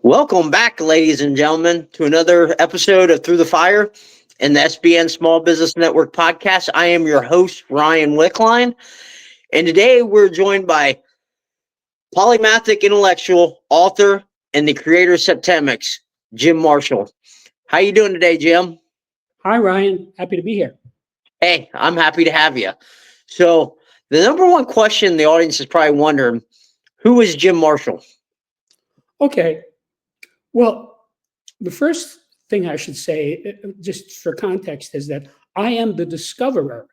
Welcome back, ladies and gentlemen, to another episode of Through the Fire in the SBN Small Business Network podcast. I am your host, Ryan Wickline, and today we're joined by Polymathic intellectual, author, and the creator of Septemics, Jim Marshall. How you doing today, Jim? Hi, Ryan. Happy to be here. Hey, I'm happy to have you. So the number one question the audience is probably wondering, who is Jim Marshall? Okay. Well, the first thing I should say, just for context, is that I am the discoverer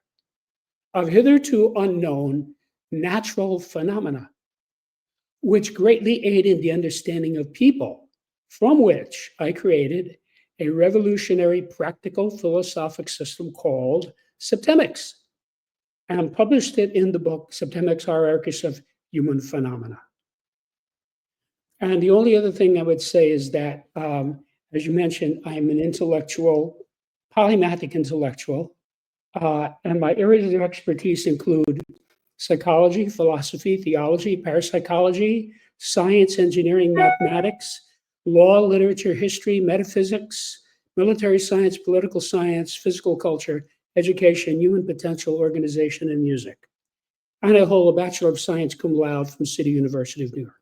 of hitherto unknown natural phenomena, which greatly aid in the understanding of people, from which I created a revolutionary practical philosophic system called Septemics, and published it in the book Septemics Hierarchies of Human Phenomena. And the only other thing I would say is that, as you mentioned, I'm an intellectual, polymathic intellectual, and my areas of expertise include psychology, philosophy, theology, parapsychology, science, engineering, mathematics, law, literature, history, metaphysics, military science, political science, physical culture, education, human potential, organization, and music. And I hold a Bachelor of Science cum laude from City University of New York.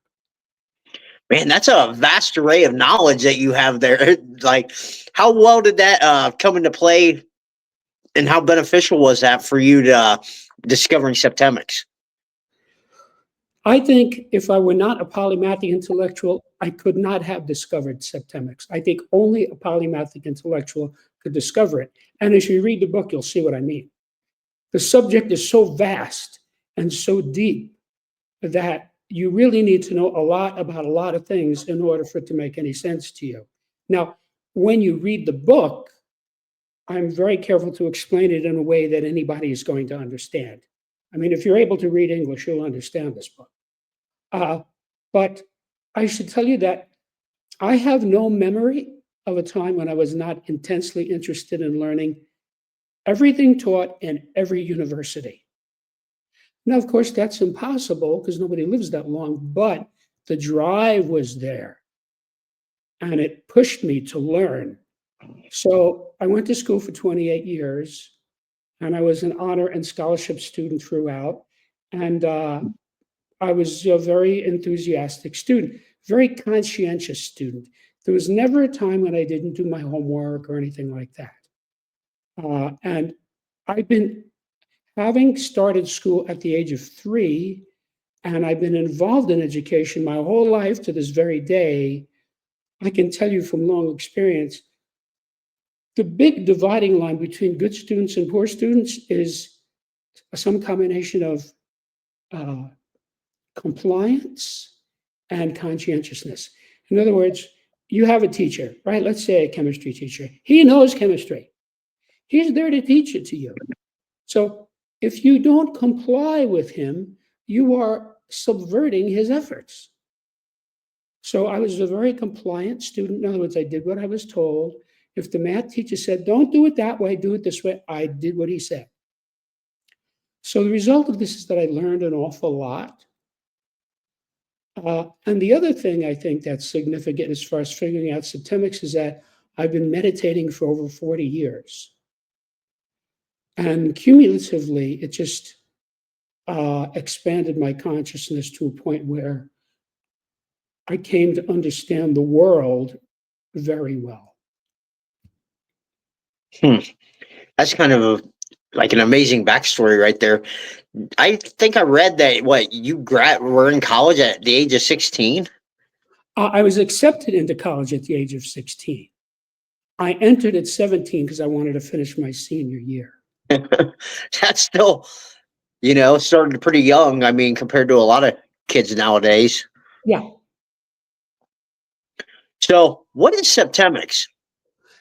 Man, that's a vast array of knowledge that you have there. Like, how well did that come into play, and how beneficial was that for you to discovering Septemics? I think if I were not a polymathic intellectual, I could not have discovered Septemics. I think only a polymathic intellectual could discover it. And as you read the book, you'll see what I mean. The subject is so vast and so deep that you really need to know a lot about a lot of things in order for it to make any sense to you. Now, when you read the book, I'm very careful to explain it in a way that anybody is going to understand. I mean, if you're able to read English, you'll understand this book. But I should tell you that I have no memory of a time when I was not intensely interested in learning everything taught in every university. Now, of course, that's impossible because nobody lives that long, but the drive was there and it pushed me to learn. So I went to school for 28 years and I was an honor and scholarship student throughout. And I was a very enthusiastic student, very conscientious student. There was never a time when I didn't do my homework or anything like that. And I've been having started school at the age of 3, and I've been involved in education my whole life to this very day. I can tell you from long experience, the big dividing line between good students and poor students is some combination of compliance and conscientiousness. In other words, you have a teacher, right? Let's say a chemistry teacher. He knows chemistry. He's there to teach it to you. So if you don't comply with him, you are subverting his efforts. So I was a very compliant student. In other words, I did what I was told. If the math teacher said, don't do it that way, do it this way, I did what he said. So the result of this is that I learned an awful lot. And the other thing I think that's significant as far as figuring out Septemics is that I've been meditating for over 40 years. And cumulatively, it just expanded my consciousness to a point where I came to understand the world very well. That's kind of like an amazing backstory right there. I think I read that you were in college at the age of 16. I was accepted into college at the age of 16. I entered at 17 because I wanted to finish my senior year. That's still, started pretty young. I mean, compared to a lot of kids nowadays. Yeah. So what is Septemics?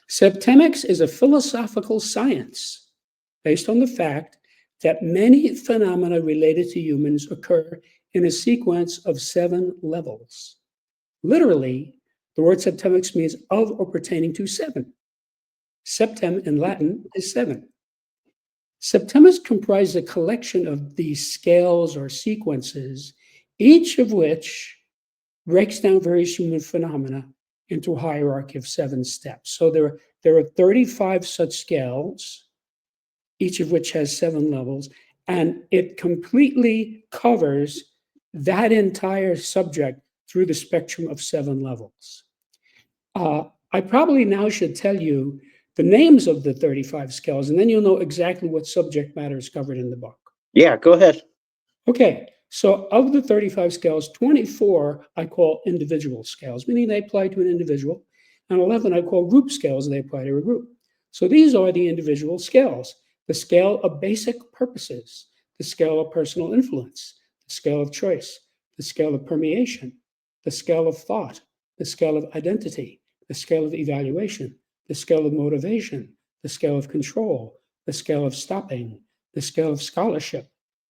Septemics is a philosophical science based on the fact that many phenomena related to humans occur in a sequence of 7 levels. Literally, the word septemics means of or pertaining to 7. Septem in Latin is 7. Septemics comprise a collection of these scales or sequences, each of which breaks down various human phenomena into a hierarchy of 7 steps. So there are 35 such scales, each of which has 7 levels, and it completely covers that entire subject through the spectrum of 7 levels. I probably now should tell you the names of the 35 scales, and then you'll know exactly what subject matter is covered in the book. Yeah, go ahead. Okay, so of the 35 scales, 24 I call individual scales, meaning they apply to an individual, and 11 I call group scales, they apply to a group. So these are the individual scales: the scale of basic purposes, the scale of personal influence, the scale of choice, the scale of permeation, the scale of thought, the scale of identity, the scale of evaluation, the scale of motivation, the scale of control, the scale of stopping, the scale of scholarship,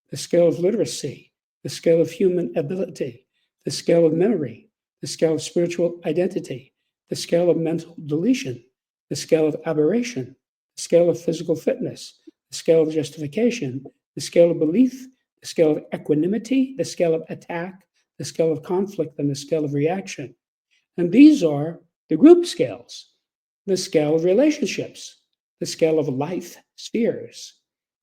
the scale of literacy, the scale of human ability, the scale of memory, the scale of spiritual identity, the scale of mental deletion, the scale of aberration, the scale of physical fitness, the scale of justification, the scale of belief, the scale of equanimity, the scale of attack, the scale of conflict, and the scale of reaction. And these are the group scales: the scale of relationships, the scale of life spheres,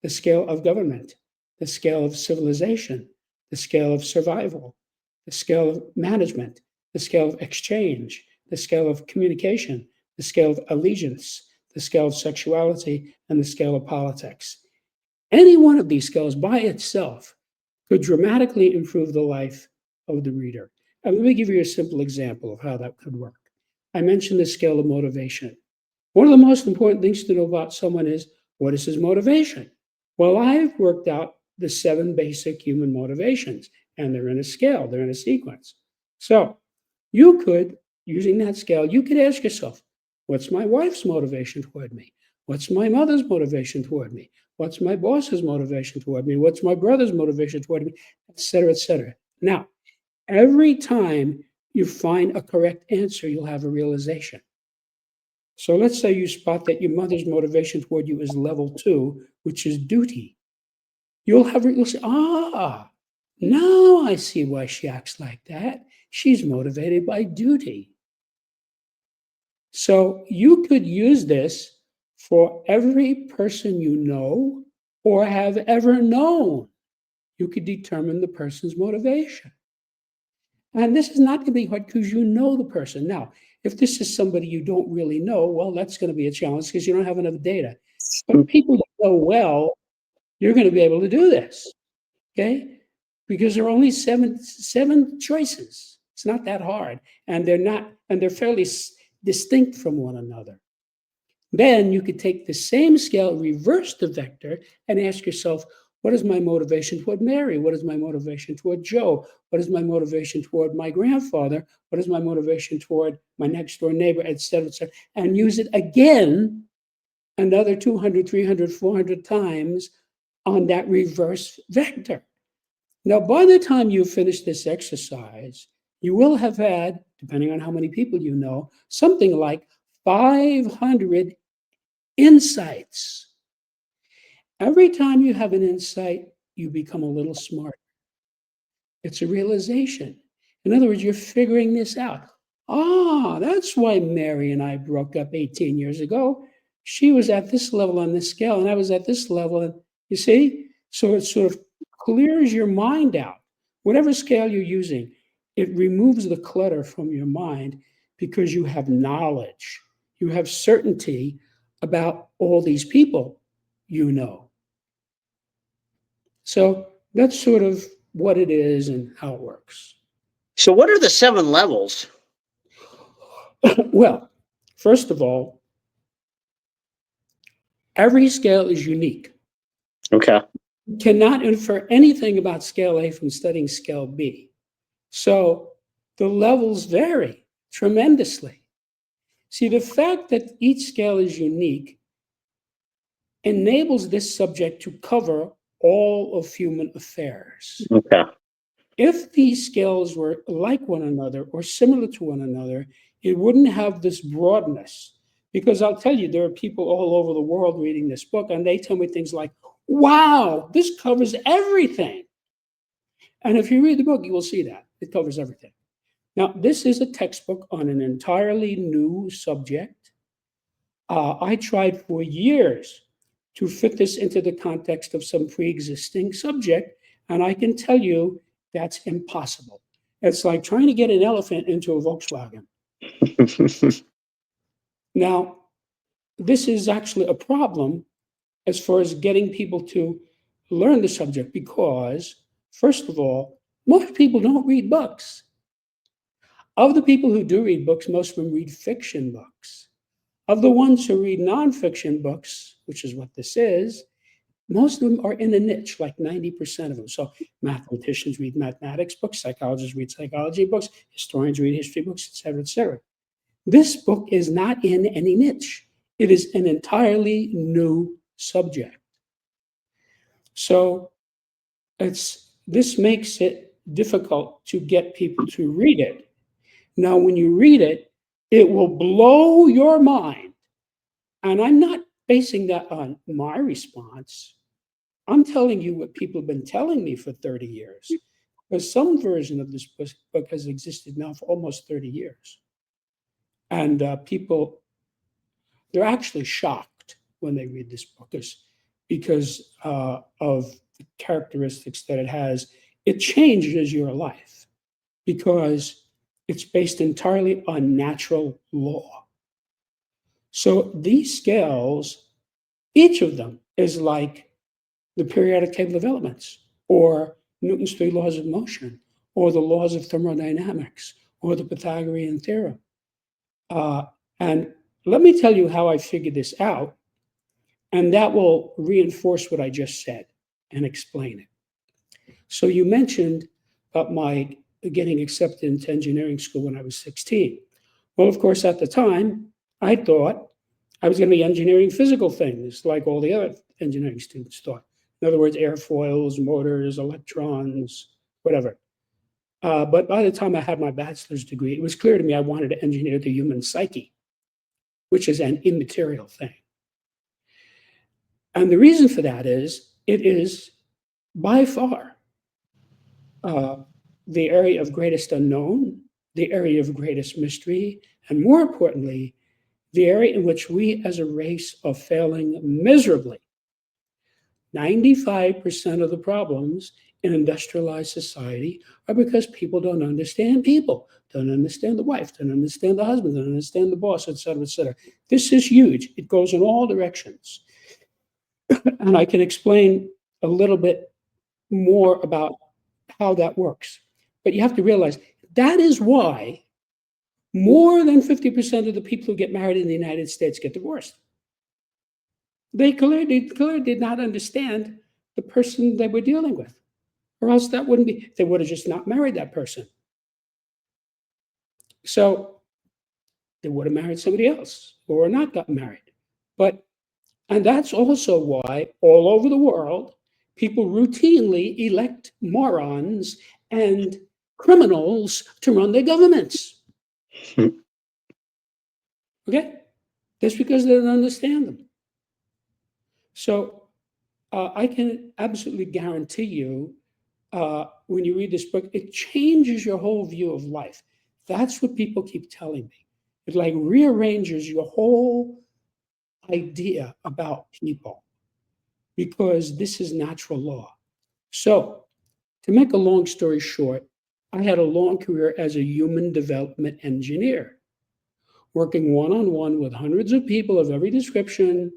the scale of government, the scale of civilization, the scale of survival, the scale of management, the scale of exchange, the scale of communication, the scale of allegiance, the scale of sexuality, and the scale of politics. Any one of these scales by itself could dramatically improve the life of the reader. And let me give you a simple example of how that could work. I mentioned the scale of motivation. One of the most important things to know about someone is, what is his motivation? Well, I've worked out the 7 basic human motivations, and they're in a scale, they're in a sequence. So you could, using that scale, you could ask yourself, what's my wife's motivation toward me? What's my mother's motivation toward me? What's my boss's motivation toward me? What's my brother's motivation toward me? Et cetera, et cetera. Now, every time you find a correct answer, you'll have a realization. So let's say you spot that your mother's motivation toward you is level 2, which is duty. You'll say, now I see why she acts like that. She's motivated by duty. So you could use this for every person you know or have ever known. You could determine the person's motivation. And this is not going to be hard because you know the person. Now, if this is somebody you don't really know, well, that's going to be a challenge because you don't have enough data. But people you know well, you're going to be able to do this, okay? Because there are only seven choices. It's not that hard, and they're fairly distinct from one another. Then you could take the same scale, reverse the vector, and ask yourself, what is my motivation toward Mary? What is my motivation toward Joe? What is my motivation toward my grandfather? What is my motivation toward my next door neighbor, et cetera, and use it again another 200, 300, 400 times on that reverse vector. Now, by the time you finish this exercise, you will have had, depending on how many people you know, something like 500 insights. Every time you have an insight, you become a little smarter. It's a realization. In other words, you're figuring this out. That's why Mary and I broke up 18 years ago. She was at this level on this scale, and I was at this level. And you see? So it sort of clears your mind out. Whatever scale you're using, it removes the clutter from your mind because you have knowledge. You have certainty about all these people you know. So that's sort of what it is and how it works. So what are the 7 levels? Well, first of all, every scale is unique. Okay. You cannot infer anything about scale A from studying scale B. So the levels vary tremendously. See, the fact that each scale is unique enables this subject to cover all of human affairs. Okay. If these scales were like one another or similar to one another, it wouldn't have this broadness. Because I'll tell you, there are people all over the world reading this book, and they tell me things like, wow, this covers everything. And if you read the book, you will see that. It covers everything. Now, this is a textbook on an entirely new subject. I tried for years to fit this into the context of some pre-existing subject, and I can tell you that's impossible. It's like trying to get an elephant into a Volkswagen. Now, this is actually a problem as far as getting people to learn the subject because, first of all, most people don't read books. Of the people who do read books, most of them read fiction books. Of the ones who read nonfiction books, which is what this is, most of them are in a niche, like 90% of them. So mathematicians read mathematics books, psychologists read psychology books, historians read history books, et cetera, et cetera. This book is not in any niche. It is an entirely new subject. So this makes it difficult to get people to read it. Now, when you read it, it will blow your mind. And I'm not basing that on my response. I'm telling you what people have been telling me for 30 years. Because some version of this book has existed now for almost 30 years. And people, they're actually shocked when they read this book because of the characteristics that it has. It changes your life because it's based entirely on natural law. So these scales, each of them is like the periodic table of elements, or Newton's 3 laws of motion, or the laws of thermodynamics, or the Pythagorean theorem. And let me tell you how I figured this out, and that will reinforce what I just said and explain it. So you mentioned about my getting accepted into engineering school when I was 16. Well, of course, at the time, I thought I was going to be engineering physical things like all the other engineering students thought. In other words, airfoils, motors, electrons, whatever. But by the time I had my bachelor's degree, it was clear to me I wanted to engineer the human psyche, which is an immaterial thing. And the reason for that is it is by far the area of greatest unknown, the area of greatest mystery, and more importantly, the area in which we as a race are failing miserably. 95% of the problems in industrialized society are because people don't understand people, don't understand the wife, don't understand the husband, don't understand the boss, et cetera, et cetera. This is huge. It goes in all directions. And I can explain a little bit more about how that works. But you have to realize that is why more than 50% of the people who get married in the United States get divorced. They clearly did not understand the person they were dealing with, or else that wouldn't be, they would have just not married that person. So they would have married somebody else or not gotten married. And that's also why all over the world, people routinely elect morons and criminals to run their governments. Okay? That's because they don't understand them. So I can absolutely guarantee you, when you read this book, it changes your whole view of life. That's what people keep telling me. It like rearranges your whole idea about people because this is natural law. So to make a long story short, I had a long career as a human development engineer, working one-on-one with hundreds of people of every description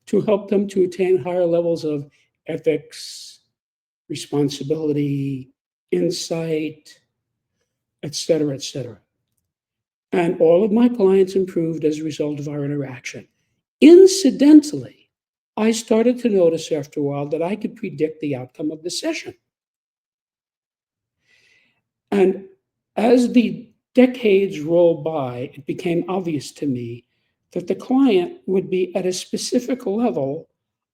to help them to attain higher levels of ethics, responsibility, insight, et cetera, et cetera. And all of my clients improved as a result of our interaction. Incidentally, I started to notice after a while that I could predict the outcome of the session. And as the decades rolled by, it became obvious to me that the client would be at a specific level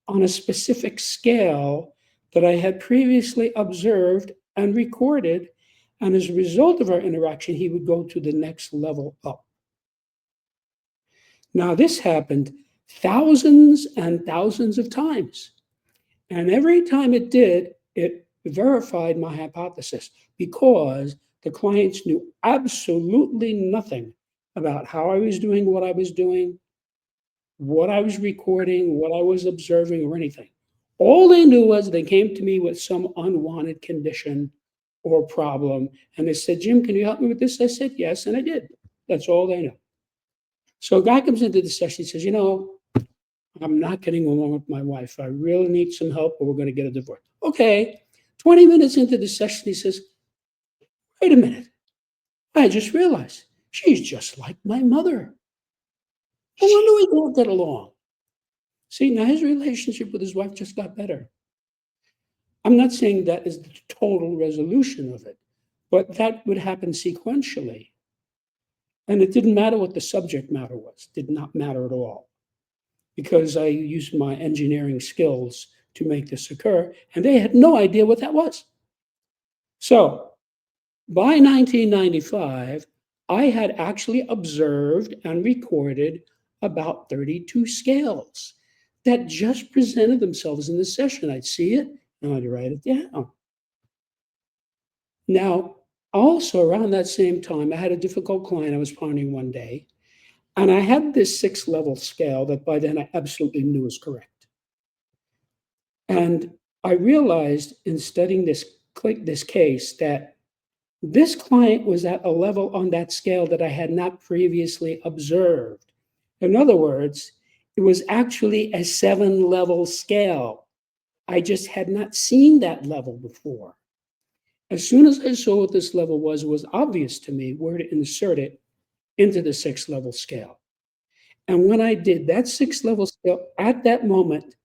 on a specific scale that I had previously observed and recorded. And as a result of our interaction, he would go to the next level up. Now, this happened thousands and thousands of times. And every time it did, it verified my hypothesis because The clients knew absolutely nothing about how I was doing what I was doing, what I was recording, what I was observing, or anything. All they knew was they came to me with some unwanted condition or problem, and they said, Jim, can you help me with this? I said, yes, and I did. That's all they knew. So a guy comes into the session, he says, I'm not getting along with my wife. I really need some help or we're going to get a divorce. Okay. 20 minutes into the session, he says, wait a minute. I just realized she's just like my mother. No wonder we don't get along. See, now his relationship with his wife just got better. I'm not saying that is the total resolution of it, but that would happen sequentially. And it didn't matter what the subject matter was, did not matter at all, because I used my engineering skills to make this occur, and they had no idea what that was. So by 1995, I had actually observed and recorded about 32 scales that just presented themselves in the session. I'd see it and I'd write it down. Now, also around that same time, I had a difficult client I was partnering one day, and I had this 6-level scale that by then I absolutely knew was correct. And I realized in studying this case that this client was at a level on that scale that I had not previously observed. In other words, it was actually a 7-level scale. I just had not seen that level before. As soon as I saw what this level was, it was obvious to me where to insert it into the 6-level scale. And when I did, that 6-level scale at that moment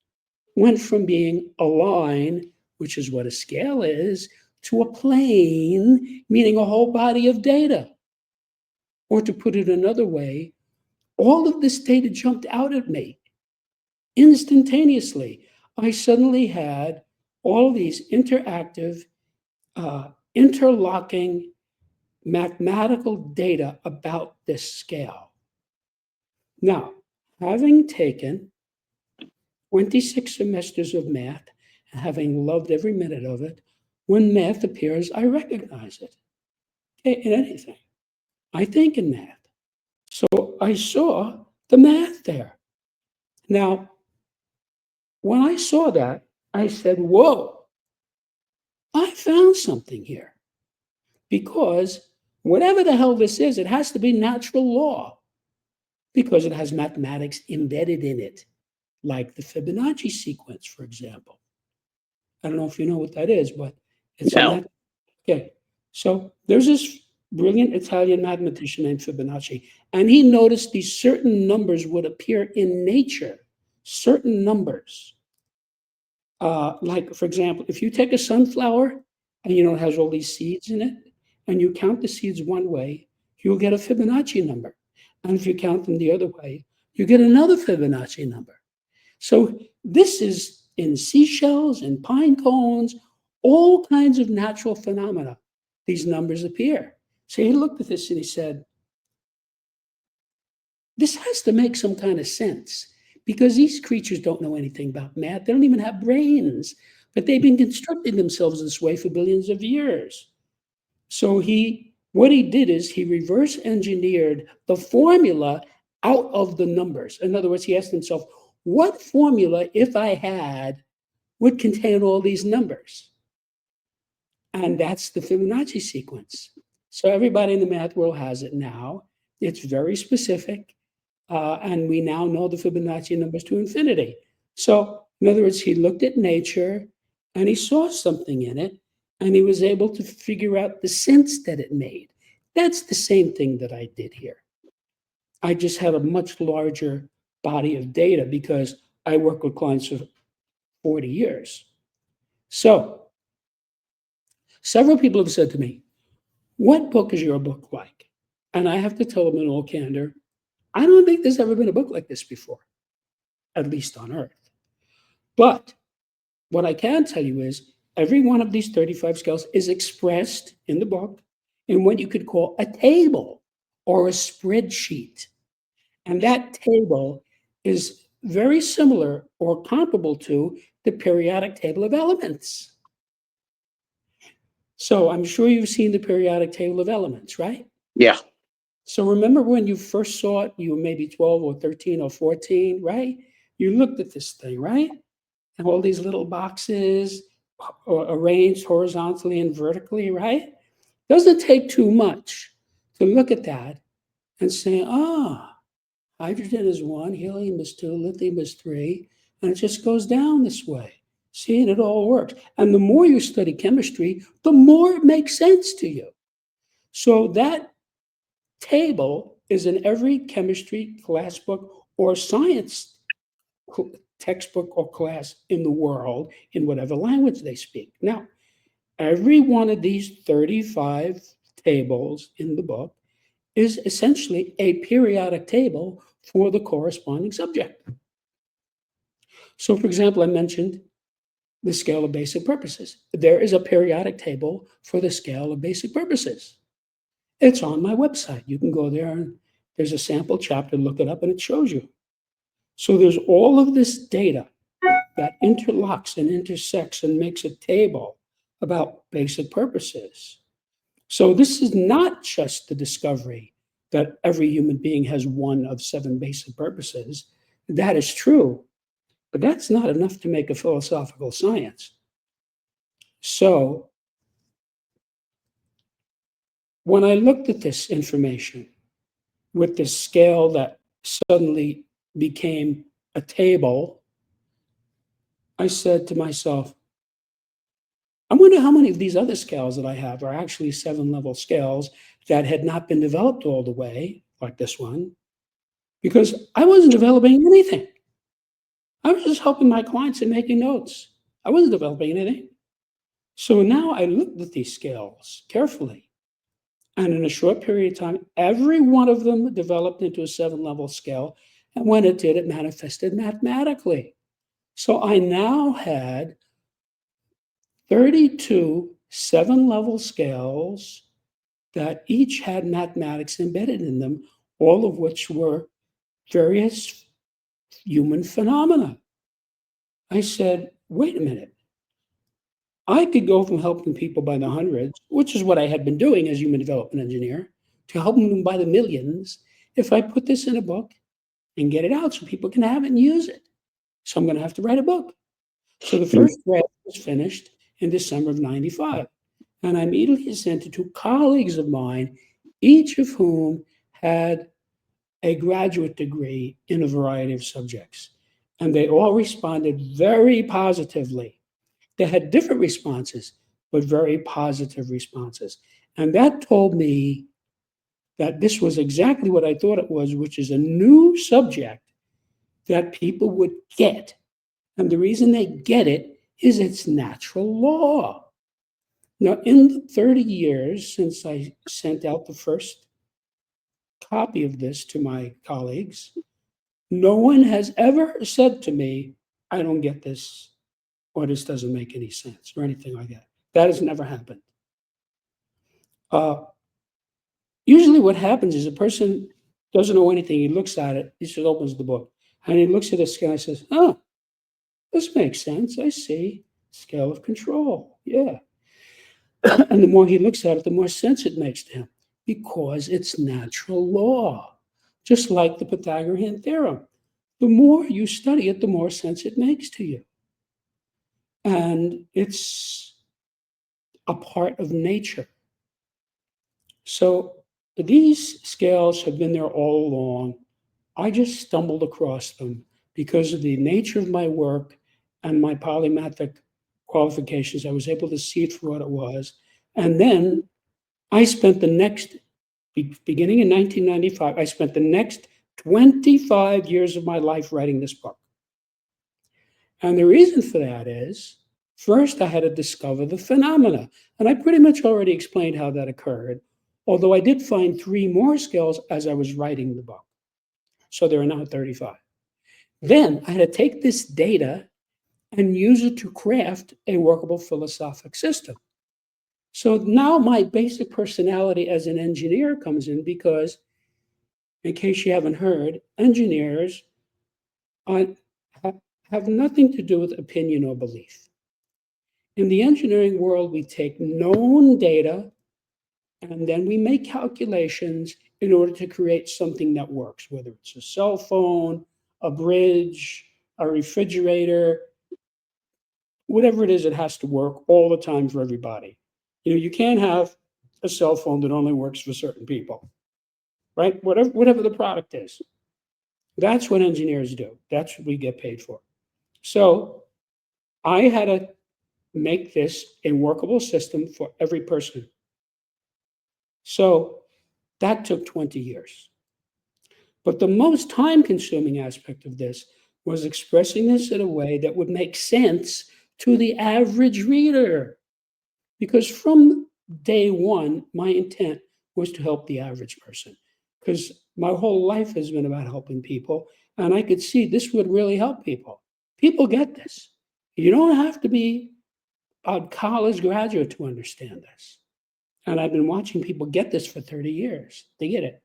went from being a line, which is what a scale is, to a plane, meaning a whole body of data. Or to put it another way, all of this data jumped out at me instantaneously. I suddenly had all these interactive, interlocking mathematical data about this scale. Now, having taken 26 semesters of math and having loved every minute of it, when math appears, I recognize it. In anything, I think in math. So I saw the math there. Now, when I saw that, I said, whoa, I found something here. Because whatever the hell this is, it has to be natural law because it has mathematics embedded in it, like the Fibonacci sequence, for example. I don't know if you know what that is, but it's No. Okay. So there's this brilliant Italian mathematician named Fibonacci, and he noticed these certain numbers would appear in nature, certain numbers. Like, for example, if you take a sunflower and it has all these seeds in it, and you count the seeds one way, you'll get a Fibonacci number. And if you count them the other way, you get another Fibonacci number. So this is in seashells and pine cones, all kinds of natural phenomena. These numbers appear. So he looked at this and he said, this has to make some kind of sense because these creatures don't know anything about math. They don't even have brains, but they've been constructing themselves this way for billions of years. So what he did is he reverse engineered the formula out of the numbers. In other words, he asked himself, what formula, if I had, would contain all these numbers? And that's the Fibonacci sequence. So everybody in the math world has it now. It's very specific. And we now know the Fibonacci numbers to infinity. So in other words, he looked at nature and he saw something in it and he was able to figure out the sense that it made. That's the same thing that I did here. I just had a much larger body of data because I work with clients for 40 years. So several people have said to me, what book is your book like? And I have to tell them in all candor, I don't think there's ever been a book like this before, at least on Earth. But what I can tell you is every one of these 35 scales is expressed in the book in what you could call a table or a spreadsheet. And that table is very similar or comparable to the periodic table of elements. So I'm sure you've seen the periodic table of elements, right? Yeah. So remember when you first saw it, you were maybe 12 or 13 or 14, right? You looked at this thing, right? And all these little boxes arranged horizontally and vertically, right? Doesn't take too much to look at that and say, hydrogen is 1, helium is 2, lithium is 3, and it just goes down this way. See, and it all works. And the more you study chemistry, the more it makes sense to you. So that table is in every chemistry class book or science textbook or class in the world in whatever language they speak. Now, every one of these 35 tables in the book is essentially a periodic table for the corresponding subject. So, for example, I mentioned the scale of basic purposes. There is a periodic table for the scale of basic purposes. It's on my website. You can go there and there's a sample chapter, look it up, and it shows you. So there's all of this data that interlocks and intersects and makes a table about basic purposes. So this is not just the discovery that every human being has one of 7 basic purposes. That is true, but that's not enough to make a philosophical science. So when I looked at this information with this scale that suddenly became a table, I said to myself, I wonder how many of these other scales that I have are actually 7-level scales that had not been developed all the way, like this one, because I wasn't developing anything. I was just helping my clients and making notes. I wasn't developing anything. So now I looked at these scales carefully. And in a short period of time, every one of them developed into a 7-level scale. And when it did, it manifested mathematically. So I now had 32 7-level scales that each had mathematics embedded in them, all of which were various human phenomena. I said, wait a minute. I could go from helping people by the hundreds, which is what I had been doing as human development engineer, to helping them by the millions if I put this in a book and get it out so people can have it and use it. So I'm going to have to write a book. So the first draft was finished in December of 95. And I immediately sent it to colleagues of mine, each of whom had a graduate degree in a variety of subjects. And they all responded very positively. They had different responses, but very positive responses. And that told me that this was exactly what I thought it was, which is a new subject that people would get. And the reason they get it is it's natural law. Now, in the 30 years since I sent out the first copy of this to my colleagues, no one has ever said to me, I don't get this, or this doesn't make any sense, or anything like that. That has never happened. Usually what happens is a person doesn't know anything, he looks at it, he just opens the book, and he looks at the scale and says, oh, this makes sense, I see, scale of control, yeah. And the more he looks at it, the more sense it makes to him because it's natural law, just like the Pythagorean theorem. The more you study it, the more sense it makes to you. And it's a part of nature. So these scales have been there all along. I just stumbled across them because of the nature of my work and my polymathic qualifications. I was able to see it for what it was. And then I spent the next, beginning in 1995, I spent the next 25 years of my life writing this book. And the reason for that is, first, I had to discover the phenomena. And I pretty much already explained how that occurred, although I did find 3 more skills as I was writing the book. So there are now 35. Then I had to take this data and use it to craft a workable philosophic system. So now my basic personality as an engineer comes in because, in case you haven't heard, engineers have nothing to do with opinion or belief. In the engineering world, we take known data and then we make calculations in order to create something that works, whether it's a cell phone, a bridge, a refrigerator, whatever it is, it has to work all the time for everybody. You can't have a cell phone that only works for certain people, right? Whatever the product is. That's what engineers do. That's what we get paid for. So I had to make this a workable system for every person. So that took 20 years. But the most time consuming aspect of this was expressing this in a way that would make sense to the average reader. Because from day one, my intent was to help the average person. Because my whole life has been about helping people. And I could see this would really help people. People get this. You don't have to be a college graduate to understand this. And I've been watching people get this for 30 years. They get it.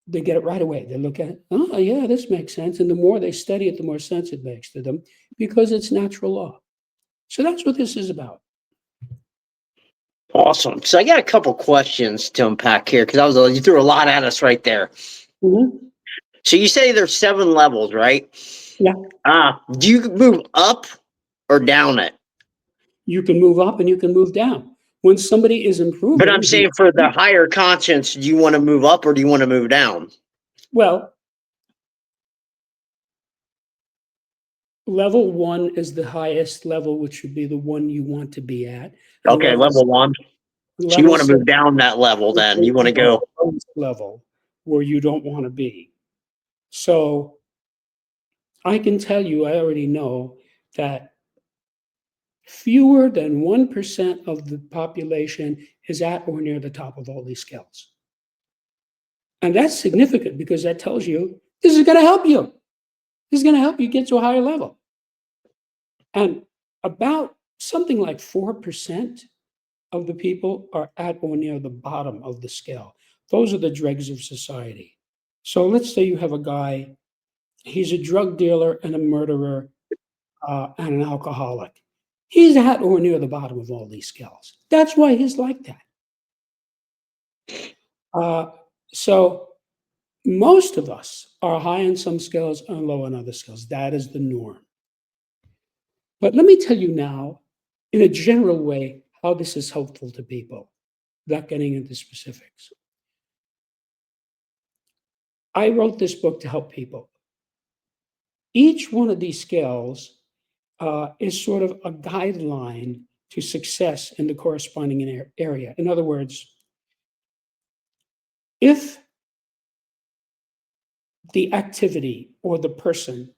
They get it right away. They look at it, oh, yeah, this makes sense. And the more they study it, the more sense it makes to them because it's natural law. So that's what this is about. Awesome. So I got a couple questions to unpack here because you threw a lot at us right there. Mm-hmm. So you say there's 7 levels, right? Yeah. Do you move up or down it? You can move up and you can move down. When somebody is improving, but I'm saying for the higher conscience, do you want to move up or do you want to move down? Well, level 1 is the highest level, which would be the one you want to be at. And Okay, level 1. So you want to move down that level then. You want to go level where you don't want to be. So I can tell you, I already know that fewer than 1% of the population is at or near the top of all these scales. And that's significant because that tells you this is going to help you. This is going to help you get to a higher level. And about something like 4% of the people are at or near the bottom of the scale. Those are the dregs of society. So let's say you have a guy, he's a drug dealer and a murderer and an alcoholic. He's at or near the bottom of all these scales. That's why he's like that. So most of us are high on some scales and low on other scales. That is the norm. But let me tell you now, in a general way, how this is helpful to people, without getting into specifics. I wrote this book to help people. Each one of these scales is sort of a guideline to success in the corresponding area. In other words, if the activity or the person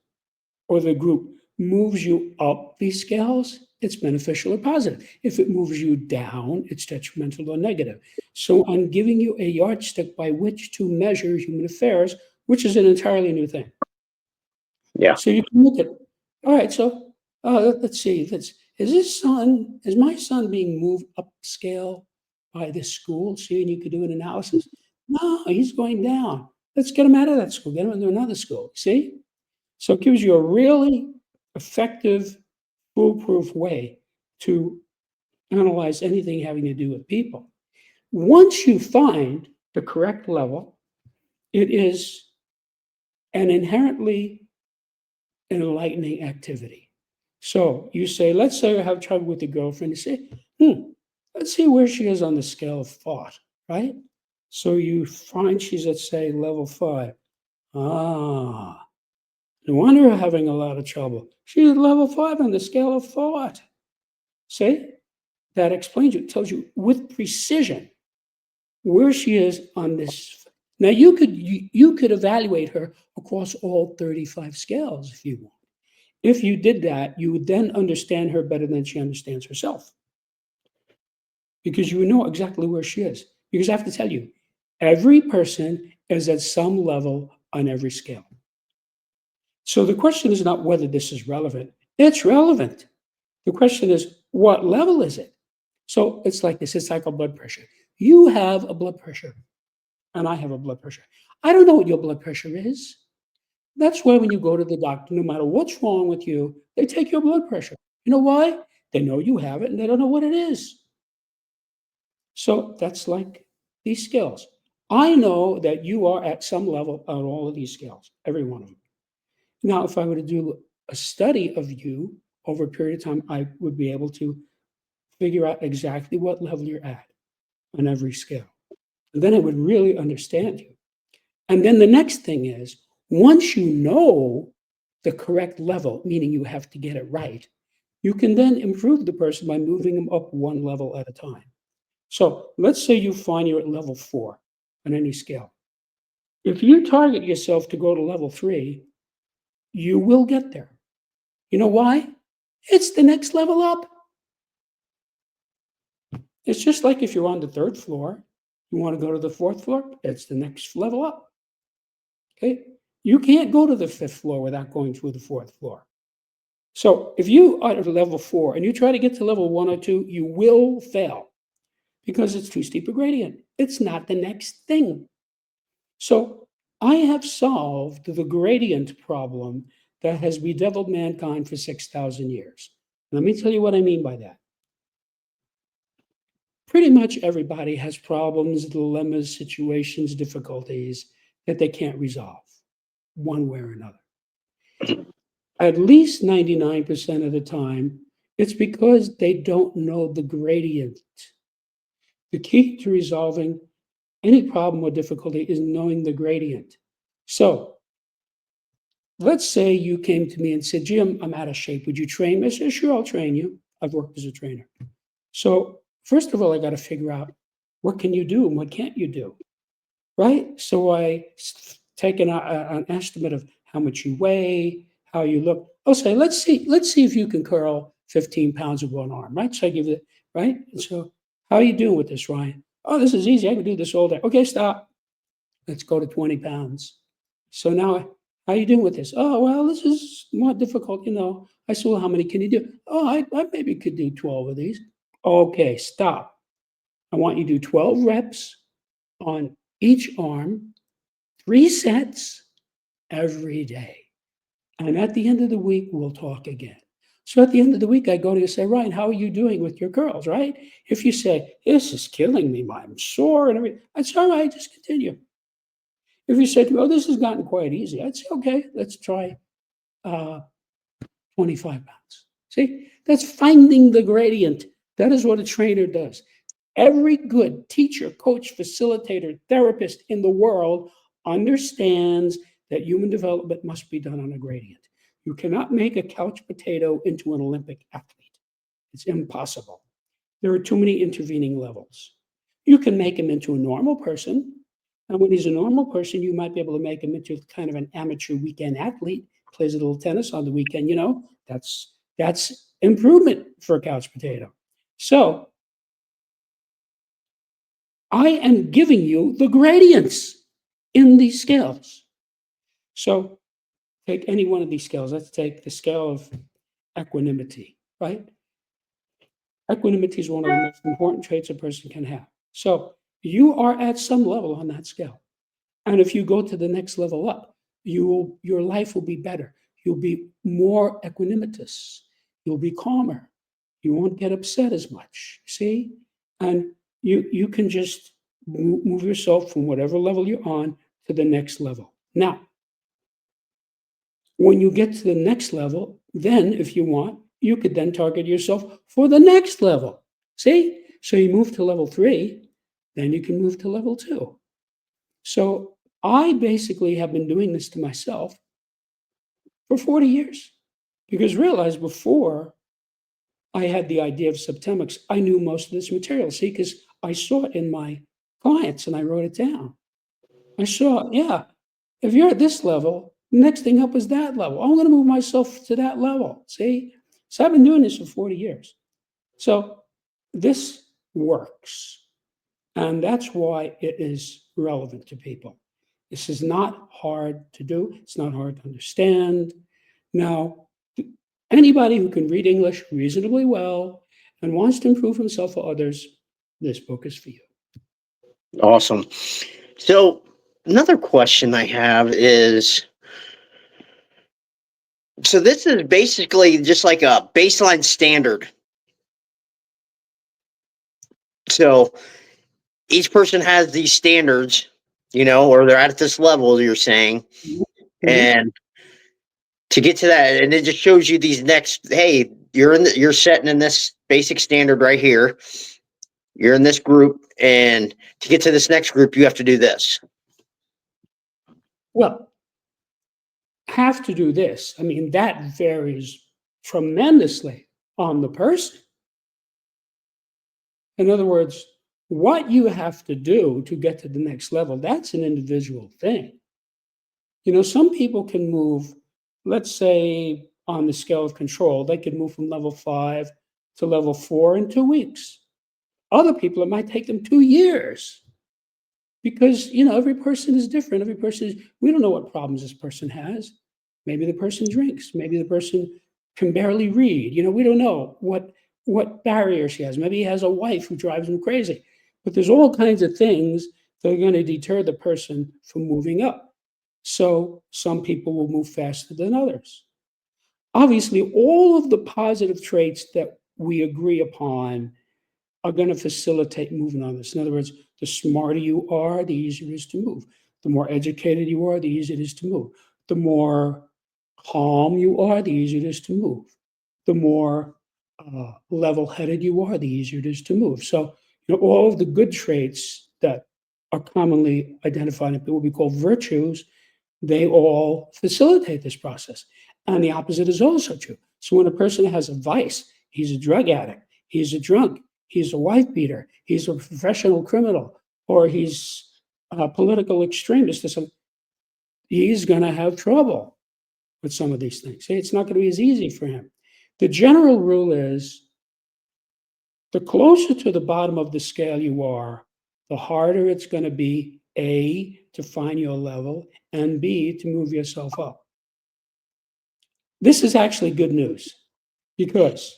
or the group moves you up these scales, it's beneficial or positive. If it moves you down, it's detrimental or negative. So I'm giving you a yardstick by which to measure human affairs, which is an entirely new thing. Yeah. So you can look at, all right, so let's see, is my son being moved up scale by this school? See, and you could do an analysis. No, he's going down. Let's get him out of that school, get him into another school. See? So it gives you a really effective, foolproof way to analyze anything having to do with people. Once you find the correct level, it is an inherently enlightening activity. So you say, let's say I have trouble with a girlfriend. You say, let's see where she is on the scale of thought, right? So you find she's at, say, level 5. No wonder we're having a lot of trouble. She's at level 5 on the scale of thought. See? That explains it. It tells you with precision where she is on this. Now you could evaluate her across all 35 scales if you want. If you did that, you would then understand her better than she understands herself. Because you would know exactly where she is. Because I have to tell you, every person is at some level on every scale. So the question is not whether this is relevant. It's relevant. The question is, what level is it? So it's like this. It's like a blood pressure. You have a blood pressure, and I have a blood pressure. I don't know what your blood pressure is. That's why when you go to the doctor, no matter what's wrong with you, they take your blood pressure. You know why? They know you have it and they don't know what it is. So that's like these skills. I know that you are at some level on all of these scales, every one of them. Now, if I were to do a study of you over a period of time, I would be able to figure out exactly what level you're at on every scale. And then I would really understand you. And then the next thing is, once you know the correct level, meaning you have to get it right, you can then improve the person by moving them up one level at a time. So let's say you find you're at level 4 on any scale. If you target yourself to go to level 3, you will get there. You know why? It's the next level up. It's just like if you're on the 3rd floor, you want to go to the 4th floor, it's the next level up. Okay? You can't go to the 5th floor without going through the 4th floor. So if you are at level 4 and you try to get to level 1 or 2, you will fail because it's too steep a gradient. It's not the next thing. So I have solved the gradient problem that has bedeviled mankind for 6,000 years. Let me tell you what I mean by that. Pretty much everybody has problems, dilemmas, situations, difficulties that they can't resolve one way or another. At least 99% of the time, it's because they don't know the gradient. The key to resolving any problem or difficulty is knowing the gradient. So let's say you came to me and said, Jim, I'm out of shape. Would you train me? I said, sure, I'll train you. I've worked as a trainer. So first of all, I got to figure out what can you do and what can't you do, right? So I take an estimate of how much you weigh, how you look. I'll say, let's see if you can curl 15 pounds with one arm, right? So I give it, right? And so how are you doing with this, Ryan? Oh, this is easy. I can do this all day. Okay, stop. Let's go to 20 pounds. So now, how are you doing with this? Oh, well, this is more difficult. I said, well, how many can you do? Oh, I maybe could do 12 of these. Okay, stop. I want you to do 12 reps on each arm, 3 sets every day. And at the end of the week, we'll talk again. So at the end of the week, I go to you and say, Ryan, how are you doing with your curls, right? If you say, this is killing me, I'm sore and everything, I'd say, all right, just continue. If you said, well, this has gotten quite easy, I'd say, okay, let's try 25 pounds. See, that's finding the gradient. That is what a trainer does. Every good teacher, coach, facilitator, therapist in the world understands that human development must be done on a gradient. You cannot make a couch potato into an Olympic athlete. It's impossible. There are too many intervening levels. You can make him into a normal person. And when he's a normal person, you might be able to make him into kind of an amateur weekend athlete, plays a little tennis on the weekend. That's improvement for a couch potato. So I am giving you the gradients in these scales. So take any one of these scales. Let's take the scale of equanimity, right? Equanimity is one of the most important traits a person can have. So you are at some level on that scale. And if you go to the next level up, your life will be better. You'll be more equanimitous. You'll be calmer. You won't get upset as much. See? And you can just move yourself from whatever level you're on to the next level. Now, when you get to the next level, then if you want, you could then target yourself for the next level. See? So you move to level 3, then you can move to level 2. So I basically have been doing this to myself for 40 years because realize before I had the idea of Septemics, I knew most of this material. See, because I saw it in my clients and I wrote it down. I saw, yeah, if you're at this level, next thing up is that level. I'm going to move myself to that level. See? So I've been doing this for 40 years. So this works. And that's why it is relevant to people. This is not hard to do. It's not hard to understand. Now, anybody who can read English reasonably well and wants to improve himself or others, this book is for you. Awesome. So another question I have is, so this is basically just like a baseline standard So each person has these standards, or they're at this level, you're saying, and to get to that, and it just shows you these next, hey, you're setting in this basic standard right here. You're in this group, and to get to this next group, you have to do this. Well, have to do this. I mean, that varies tremendously on the person. In other words, what you have to do to get to the next level, that's an individual thing. Some people can move, let's say on the scale of control, they can move from level 5 to level 4 in 2 weeks. Other people, it might take them 2 years because, every person is different. We don't know what problems this person has. Maybe the person drinks. Maybe the person can barely read. We don't know what barrier she has. Maybe he has a wife who drives him crazy. But there's all kinds of things that are going to deter the person from moving up. So some people will move faster than others. Obviously, all of the positive traits that we agree upon are going to facilitate movement on this. In other words, the smarter you are, the easier it is to move. The more educated you are, the easier it is to move. The more calm you are, the easier it is to move. The more level-headed you are, the easier it is to move. So, all of the good traits that are commonly identified in what we call virtues, they all facilitate this process. And the opposite is also true. So when a person has a vice, he's a drug addict, he's a drunk, he's a wife beater, he's a professional criminal, or he's a political extremist, he's going to have trouble with some of these things. It's not going to be as easy for him. The general rule is the closer to the bottom of the scale you are, the harder it's going to be, A, to find your level, and B, to move yourself up. This is actually good news because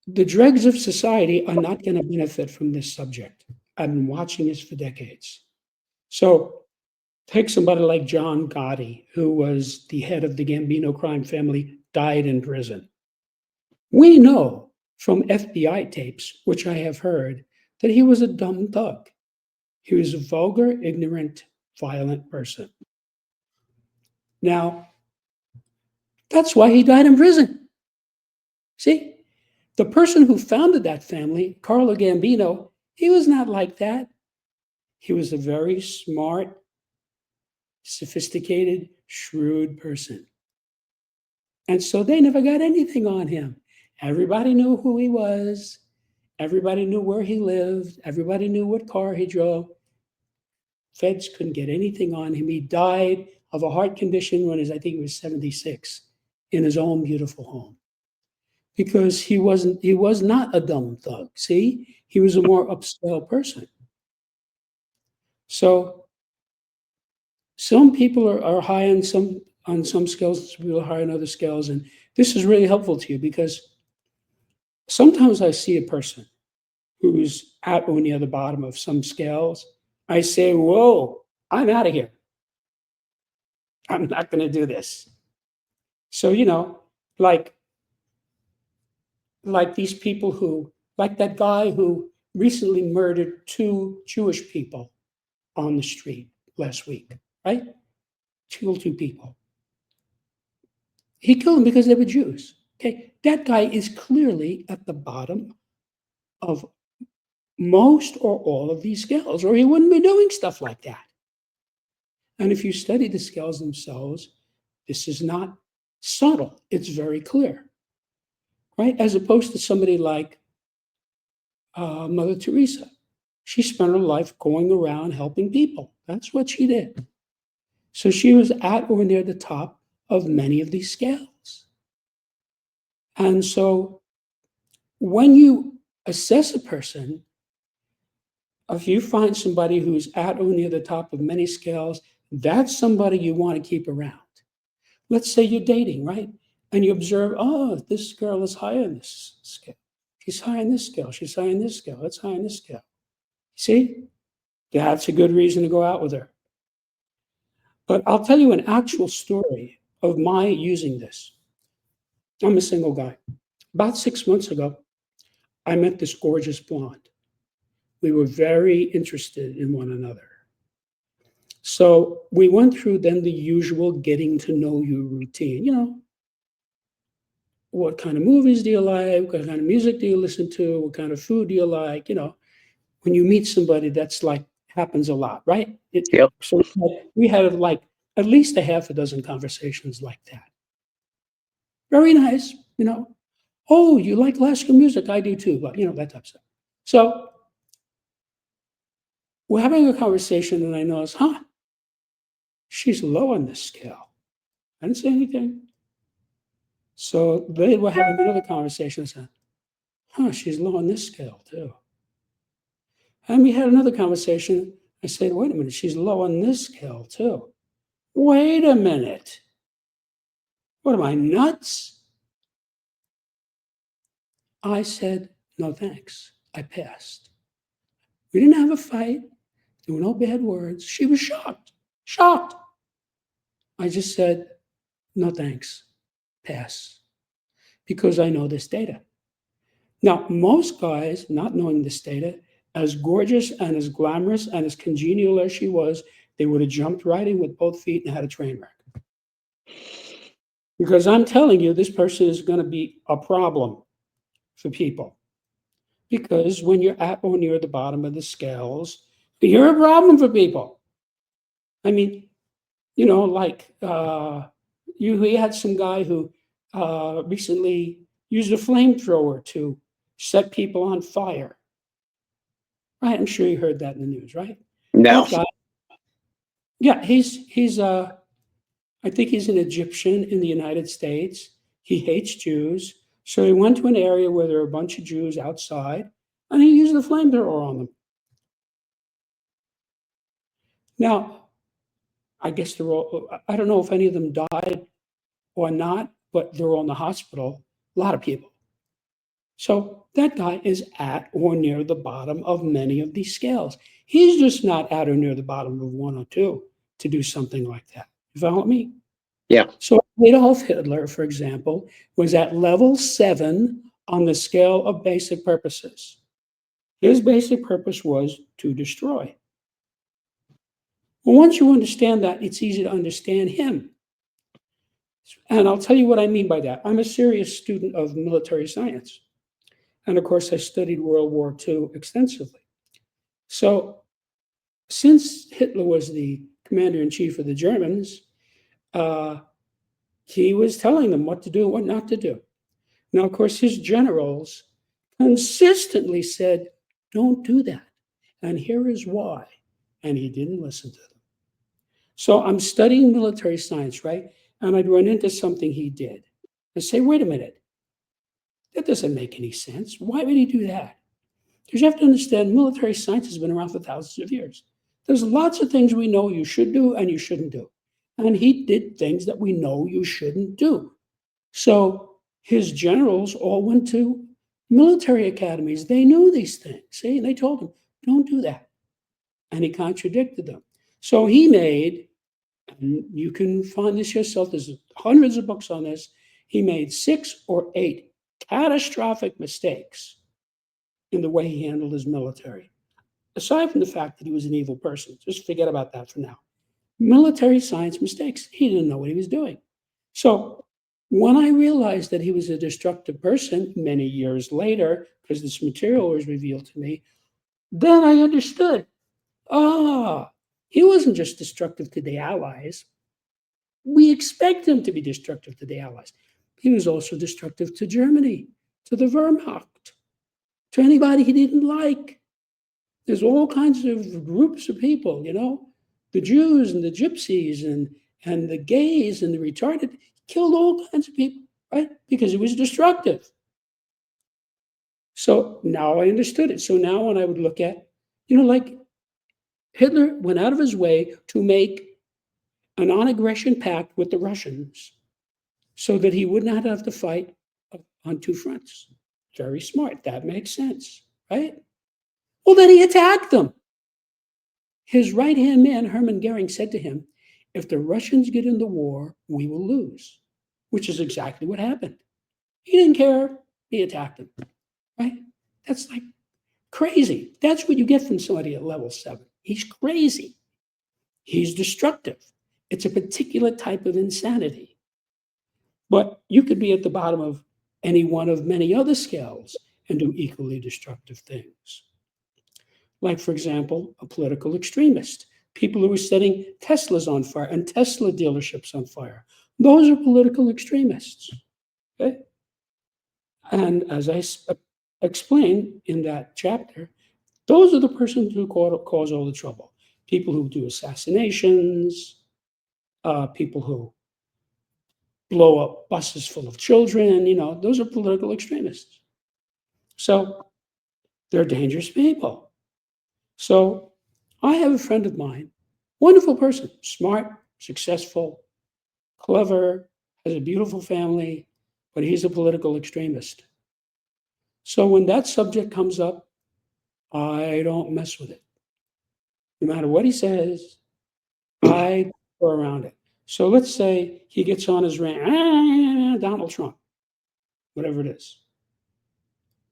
the dregs of society are not going to benefit from this subject. I've been watching this for decades. So take somebody like John Gotti, who was the head of the Gambino crime family, died in prison. We know from FBI tapes, which I have heard, that he was a dumb thug. He was a vulgar, ignorant, violent person. Now, that's why he died in prison. See? The person who founded that family, Carlo Gambino, he was not like that. He was a very smart, sophisticated, shrewd person. And so they never got anything on him. Everybody knew who he was. Everybody knew where he lived. Everybody knew what car he drove. Feds couldn't get anything on him. He died of a heart condition when I think he was 76 in his own beautiful home. Because he was not a dumb thug. See, he was a more upscale person. So some people are high on some scales, some people are high on other scales, and this is really helpful to you because sometimes I see a person who's at or near the bottom of some scales. I say, "Whoa, I'm out of here. I'm not going to do this." So like these people like that guy who recently murdered 2 Jewish people on the street last week, right? Killed 2 people. He killed them because they were Jews. Okay, that guy is clearly at the bottom of most or all of these scales, or he wouldn't be doing stuff like that. And if you study the scales themselves, this is not subtle. It's very clear, right? As opposed to somebody like Mother Teresa. She spent her life going around helping people. That's what she did. So she was at or near the top of many of these scales. And so when you assess a person, if you find somebody who's at or near the top of many scales, that's somebody you want to keep around. Let's say you're dating, right? And you observe, oh, this girl is high on this scale. She's high on this scale. She's high on this scale. That's high on this scale. See? That's a good reason to go out with her. But I'll tell you an actual story of my using this. I'm a single guy. About 6 months ago, I met this gorgeous blonde. We were very interested in one another. So we went through then the usual getting to know you routine. What kind of movies do you like? What kind of music do you listen to? What kind of food do you like? When you meet somebody, that's like happens a lot, right? Yep. So we had like at least a half a dozen conversations like that. Very nice. Oh, you like classical music? I do too, but that type of stuff. So we're having a conversation, and I notice, she's low on this scale. I didn't say anything. So they were having another conversation. I said, she's low on this scale too. And we had another conversation. I said, wait a minute, she's low on this scale too. Wait a minute. What am I, nuts? I said, no thanks. I passed. We didn't have a fight. There were no bad words. She was shocked. Shocked. I just said, no thanks. Pass. Because I know this data. Now, most guys, not knowing this data, as gorgeous and as glamorous and as congenial as she was, they would have jumped right in with both feet and had a train wreck. Because I'm telling you, this person is going to be a problem for people. Because when you're at or near the bottom of the scales, you're a problem for people. I mean, we had some guy who recently used a flamethrower to set people on fire. Right? I'm sure you heard that in the news, right? No. That guy, yeah, he's I think he's an Egyptian in the United States. He hates Jews. So he went to an area where there were a bunch of Jews outside, and he used the flamethrower on them. Now, I guess I don't know if any of them died or not, but they're all in the hospital, a lot of people. So that guy is at or near the bottom of many of these scales. He's just not at or near the bottom of one or two to do something like that. You follow me? Yeah. So Adolf Hitler, for example, was at level 7 on the scale of basic purposes. His basic purpose was to destroy. Well, once you understand that, it's easy to understand him. And I'll tell you what I mean by that. I'm a serious student of military science. And of course, I studied World War II extensively. So since Hitler was the commander-in-chief of the Germans, he was telling them what to do and what not to do. Now, of course, his generals consistently said, don't do that. And here is why. And he didn't listen to them. So I'm studying military science, right? And I'd run into something he did and say, wait a minute, that doesn't make any sense. Why would he do that? Because you have to understand military science has been around for thousands of years. There's lots of things we know you should do and you shouldn't do. And he did things that we know you shouldn't do. So his generals all went to military academies. They knew these things. See, they told him, don't do that. And he contradicted them. So he made, and you can find this yourself, there's hundreds of books on this, he made 6 or 8 catastrophic mistakes in the way he handled his military. Aside from the fact that he was an evil person, just forget about that for now. Military science mistakes. He didn't know what he was doing. So when I realized that he was a destructive person many years later, because this material was revealed to me, then I understood. He wasn't just destructive to the Allies. We expect him to be destructive to the Allies. He was also destructive to Germany, to the Wehrmacht, to anybody he didn't like. There's all kinds of groups of people, the Jews and the gypsies and the gays and the retarded. He killed all kinds of people, right? Because he was destructive. So now I understood it. So now when I would look at, like Hitler went out of his way to make a non-aggression pact with the Russians so that he would not have to fight on 2 fronts. Very smart. That makes sense, right? Well, then he attacked them. His right-hand man, Hermann Goering, said to him, if the Russians get in the war, we will lose, which is exactly what happened. He didn't care. He attacked them, right? That's like crazy. That's what you get from somebody at level 7. He's crazy. He's destructive. It's a particular type of insanity. But you could be at the bottom of any one of many other scales and do equally destructive things. Like, for example, a political extremist, people who are setting Teslas on fire and Tesla dealerships on fire. Those are political extremists. Okay? And as I explained in that chapter, those are the persons who cause all the trouble. People who do assassinations, people who blow up buses full of children, those are political extremists. So they're dangerous people. So I have a friend of mine, wonderful person, smart, successful, clever, has a beautiful family, but he's a political extremist. So when that subject comes up, I don't mess with it. No matter what he says, I go around it. So let's say he gets on his rant, Donald Trump, whatever it is.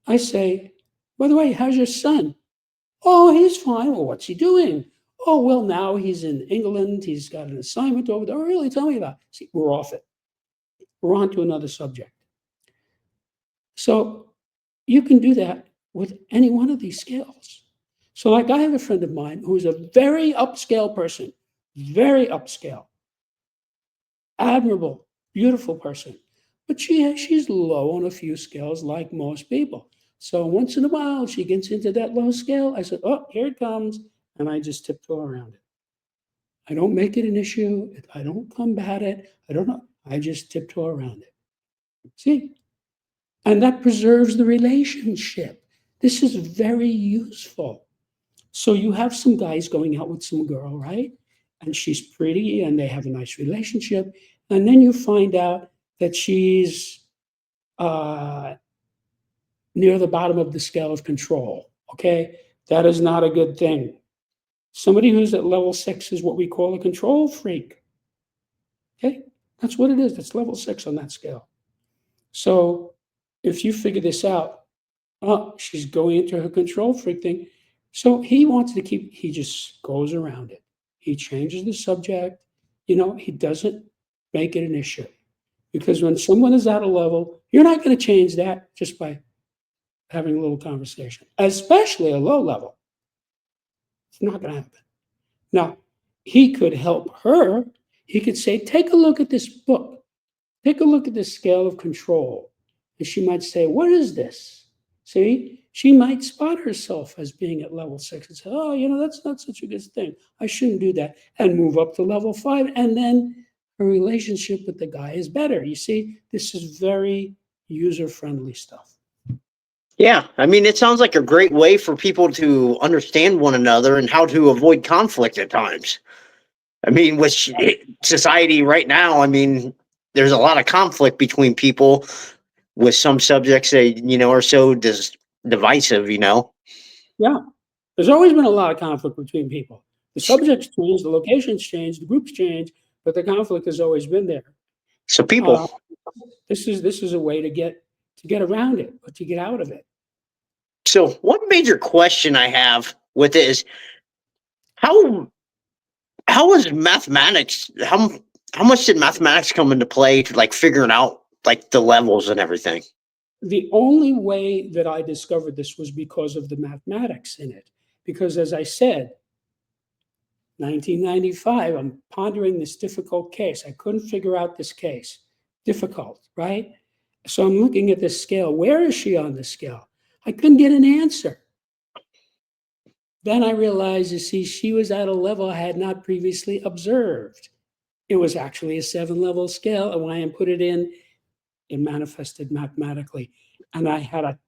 I say, by the way, how's your son? Oh, he's fine. Well, what's he doing? Oh, well, now he's in England. He's got an assignment over there. Oh, really? Tell me about it. See, we're off it. We're on to another subject. So you can do that with any one of these scales. So like I have a friend of mine who's a very upscale person, very upscale, admirable, beautiful person. But she's low on a few scales like most people. So once in a while, she gets into that low scale. I said, oh, here it comes. And I just tiptoe around it. I don't make it an issue. I don't combat it. I don't know. I just tiptoe around it. See? And that preserves the relationship. This is very useful. So you have some guys going out with some girl, right? And she's pretty and they have a nice relationship. And then you find out that she's near the bottom of the scale of control. Okay? That is not a good thing. Somebody who's at level 6 is what we call a control freak. Okay? That's what it is. That's level 6 on that scale. So if you figure this out, oh, she's going into her control freak thing. So he just goes around it. He changes the subject. He doesn't make it an issue. Because when someone is at a level, you're not going to change that just by having a little conversation, especially a low level. It's not going to happen. Now, he could help her. He could say, take a look at this book. Take a look at this scale of control. And she might say, what is this? See, she might spot herself as being at level 6 and say, oh, that's not such a good thing. I shouldn't do that. And move up to level 5. And then her relationship with the guy is better. You see, this is very user-friendly stuff. Yeah, I mean, it sounds like a great way for people to understand one another and how to avoid conflict at times. I mean, with society right now, I mean, there's a lot of conflict between people with some subjects that, are so divisive, Yeah, there's always been a lot of conflict between people. The subjects change, the locations change, the groups change, but the conflict has always been there. So people, this is a way to get around it, or to get out of it. So one major question I have with it is how is mathematics how much did mathematics come into play to like figuring out like the levels and everything? The only way that I discovered this was because of the mathematics in it. Because as I said, 1995, I'm pondering this difficult case. I couldn't figure out this case. Difficult, right? So I'm looking at this scale. Where is she on the scale? I couldn't get an answer. Then I realized, you see, she was at a level I had not previously observed. It was actually a 7-level scale, and when I put it in, it manifested mathematically. And I had a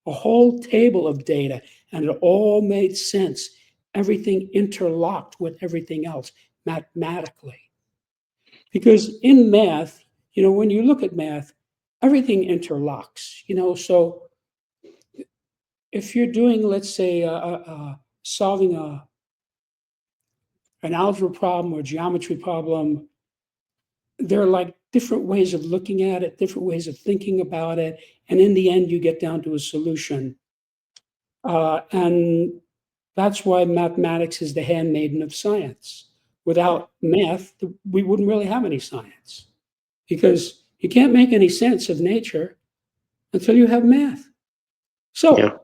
whole table of data, and it all made sense. Everything interlocked with everything else mathematically. Because in math, when you look at math, everything interlocks, so if you're doing, let's say, solving an algebra problem or geometry problem, they're like different ways of looking at it, different ways of thinking about it, and in the end, you get down to a solution. And that's why mathematics is the handmaiden of science. Without math, we wouldn't really have any science, because you can't make any sense of nature until you have math. So, Yeah.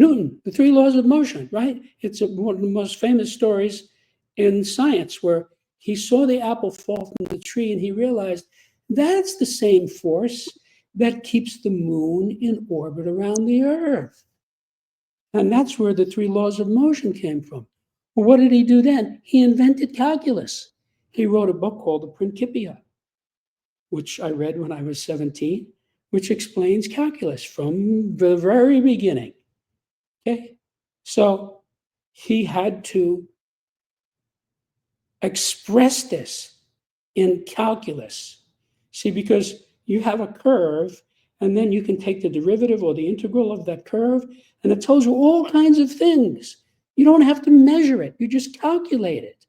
Newton, the three laws of motion, right? It's one of the most famous stories in science, where he saw the apple fall from the tree and he realized that's the same force that keeps the moon in orbit around the Earth. And that's where the three laws of motion came from. Well, what did he do then? He invented calculus. He wrote a book called the Principia, which I read when I was 17, which explains calculus from the very beginning. Okay? So he had to express this in calculus. See, because you have a curve, and then you can take the derivative or the integral of that curve, and it tells you all kinds of things. You don't have to measure it, you just calculate it.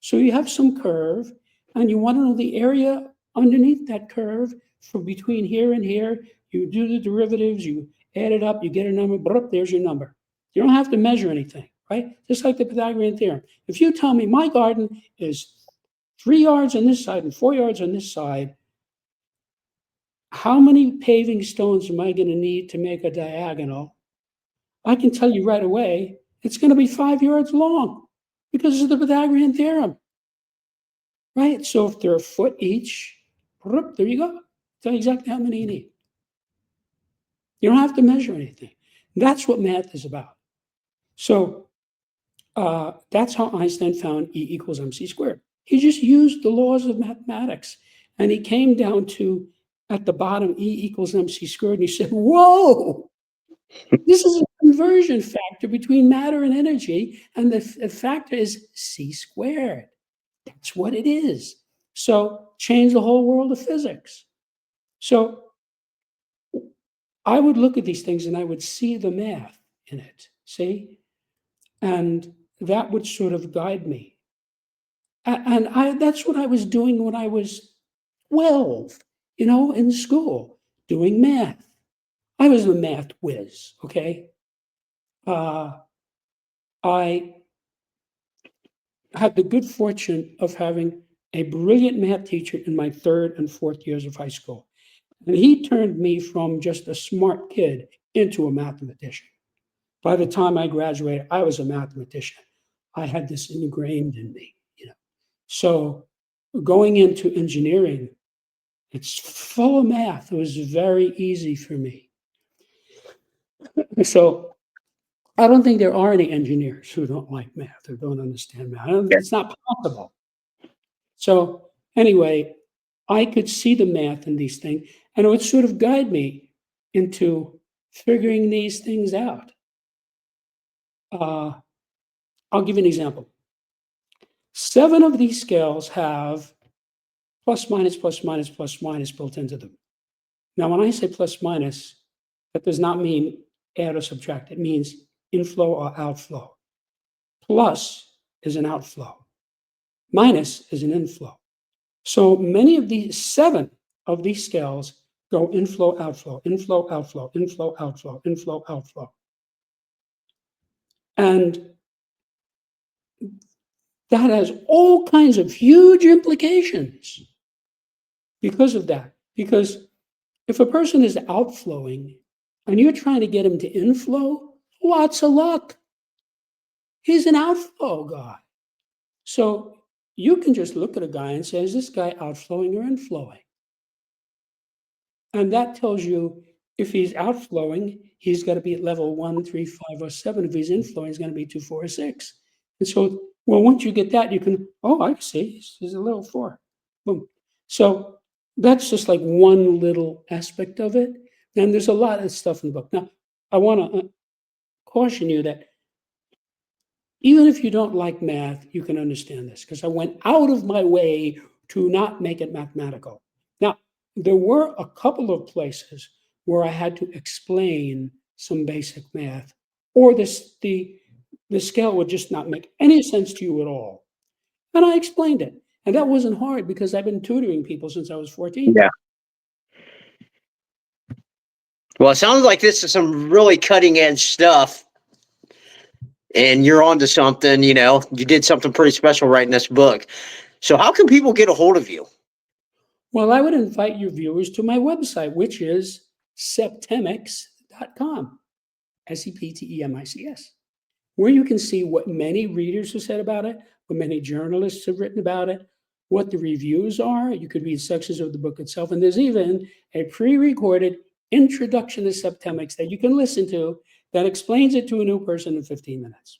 So you have some curve, and you want to know the area underneath that curve from between here and here. You do the derivatives, you add it up, you get a number, there's your number. You don't have to measure anything, right? Just like the Pythagorean theorem. If you tell me my garden is 3 yards on this side and 4 yards on this side, how many paving stones am I going to need to make a diagonal? I can tell you right away, it's going to be 5 yards long because of the Pythagorean theorem, right? So if they're a foot each, there you go. Tell you exactly how many you need. You don't have to measure anything. That's what math is about. So that's how Einstein found E equals mc squared. He just used the laws of mathematics, and he came down to, at the bottom, E equals mc squared, and he said, whoa, this is a conversion factor between matter and energy, and the factor is c squared. That's what it is. So change the whole world of physics. So I would look at these things and I would see the math in it, see? And that would sort of guide me. And that's what I was doing when I was 12, in school, doing math. I was a math whiz, okay? I had the good fortune of having a brilliant math teacher in my third and fourth years of high school. And he turned me from just a smart kid into a mathematician. By the time I graduated, I was a mathematician. I had this ingrained in me. So going into engineering, it's full of math. It was very easy for me. So I don't think there are any engineers who don't like math or don't understand math. It's not possible. So anyway, I could see the math in these things, and it would sort of guide me into figuring these things out. I'll give you an example. 7 of these scales have plus, minus, plus, minus, plus, minus built into them. Now, when I say plus, minus, that does not mean add or subtract. It means inflow or outflow. Plus is an outflow. Minus is an inflow. So many of these 7 of these scales go inflow, outflow, inflow, outflow, inflow, outflow, inflow, outflow. And that has all kinds of huge implications because of that. Because if a person is outflowing and you're trying to get him to inflow, lots of luck. He's an outflow guy. So you can just look at a guy and say, is this guy outflowing or inflowing? And that tells you if he's outflowing, he's got to be at level 1, 3, 5, or 7. If he's inflowing, he's going to be 2, 4, or 6. And so, well, once you get that, you can, I see, he's a level 4. Boom. So that's just like one little aspect of it. And there's a lot of stuff in the book. Now, I want to caution you that even if you don't like math, you can understand this, because I went out of my way to not make it mathematical. Now, there were a couple of places where I had to explain some basic math, or the scale would just not make any sense to you at all. And I explained it. And that wasn't hard because I've been tutoring people since I was 14. Yeah. Well, it sounds like this is some really cutting edge stuff, and you're onto something. You know, you did something pretty special writing this book. So, how can people get a hold of you? Well, I would invite your viewers to my website, which is septemics.com, Septemics, where you can see what many readers have said about it, what many journalists have written about it, what the reviews are. You could read sections of the book itself. And there's even a pre-recorded introduction to Septemics that you can listen to that explains it to a new person in 15 minutes.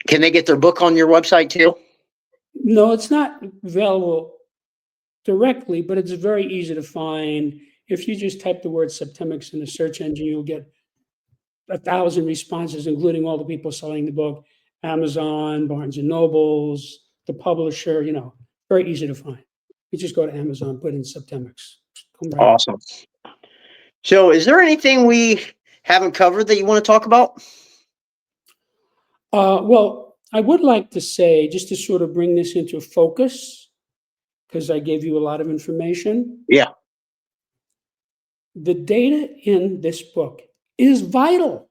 Can they get their book on your website too? No, it's not available directly, but it's very easy to find. If you just type the word Septemics in the search engine, you'll get 1,000 responses, including all the people selling the book, Amazon, Barnes and Nobles, the publisher, very easy to find. You just go to Amazon, put in Septemics. Right. Awesome. So, is there anything we haven't covered that you want to talk about? Well, I would like to say, just to sort of bring this into focus, because I gave you a lot of information. Yeah. The data in this book is vital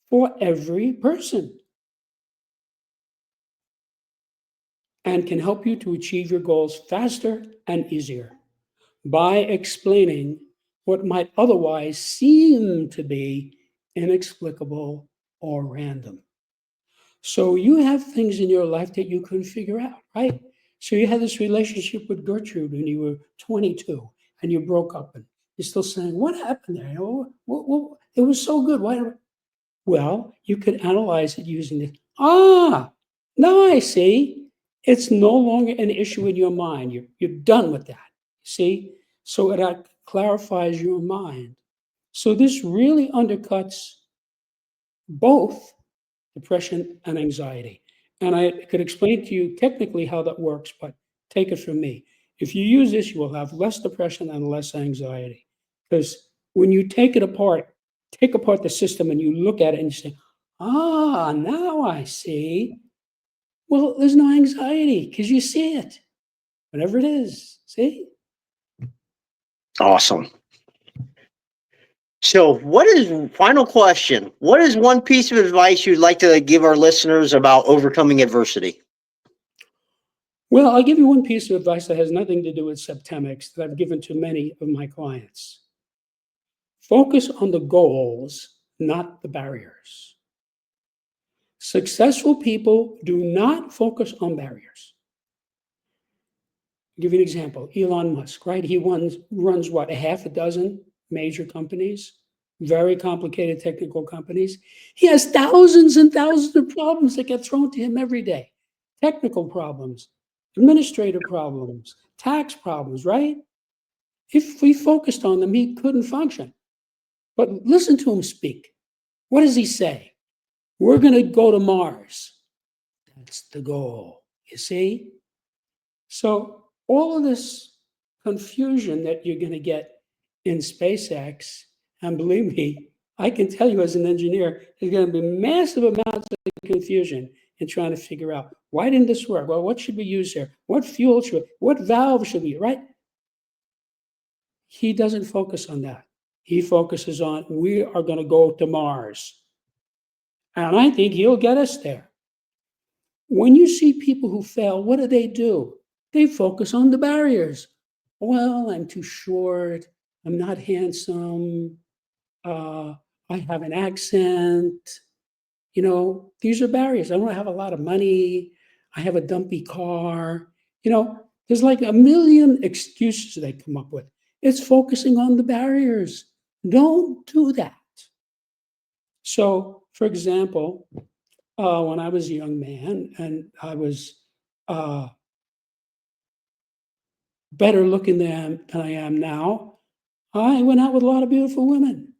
for every person and can help you to achieve your goals faster and easier by explaining what might otherwise seem to be inexplicable or random. So you have things in your life that you couldn't figure out, right? So you had this relationship with Gertrude when you were 22 and you broke up and you're still saying, what happened there? It was so good. Why? Well, you could analyze it using this. Now I see. It's no longer an issue in your mind. You're done with that. See? So it clarifies your mind. So this really undercuts both depression and anxiety. And I could explain to you technically how that works, but take it from me. If you use this, you will have less depression and less anxiety. Because when you take apart the system and you look at it and you say, now I see. Well, there's no anxiety because you see it, whatever it is. See? Awesome. So, final question? What is one piece of advice you'd like to give our listeners about overcoming adversity? Well, I'll give you one piece of advice that has nothing to do with Septemics that I've given to many of my clients. Focus on the goals, not the barriers. Successful people do not focus on barriers. I'll give you an example. Elon Musk, right? He runs what, a half a dozen major companies, very complicated technical companies. He has thousands and thousands of problems that get thrown to him every day. Technical problems, administrative problems, tax problems, right? If we focused on them, he couldn't function. But listen to him speak. What does he say? We're going to go to Mars. That's the goal, you see? So all of this confusion that you're going to get in SpaceX, and believe me, I can tell you as an engineer, there's going to be massive amounts of confusion in trying to figure out, why didn't this work? Well, what should we use here? What fuel what valve should we, right? He doesn't focus on that. He focuses on, we are going to go to Mars. And I think he'll get us there. When you see people who fail, what do? They focus on the barriers. Well, I'm too short. I'm not handsome. I have an accent. These are barriers. I don't have a lot of money. I have a dumpy car. There's like a million excuses they come up with. It's focusing on the barriers. Don't do that. So, for example, when I was a young man and I was better looking than I am now, I went out with a lot of beautiful women.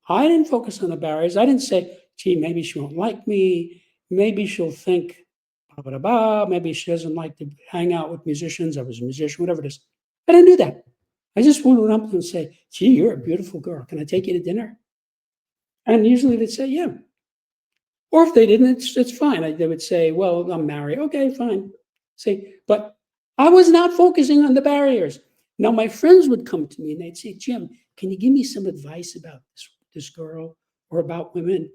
I didn't focus on the barriers. I didn't say, gee, maybe she won't like me. Maybe she'll think, blah, blah, blah. Maybe she doesn't like to hang out with musicians. I was a musician, whatever it is. I didn't do that. I just went up and say, gee, you're a beautiful girl. Can I take you to dinner? And usually they'd say, yeah. Or if they didn't, it's fine. They would say, well, I'm married. Okay, fine. See, but I was not focusing on the barriers. Now, my friends would come to me and they'd say, Jim, can you give me some advice about this girl or about women?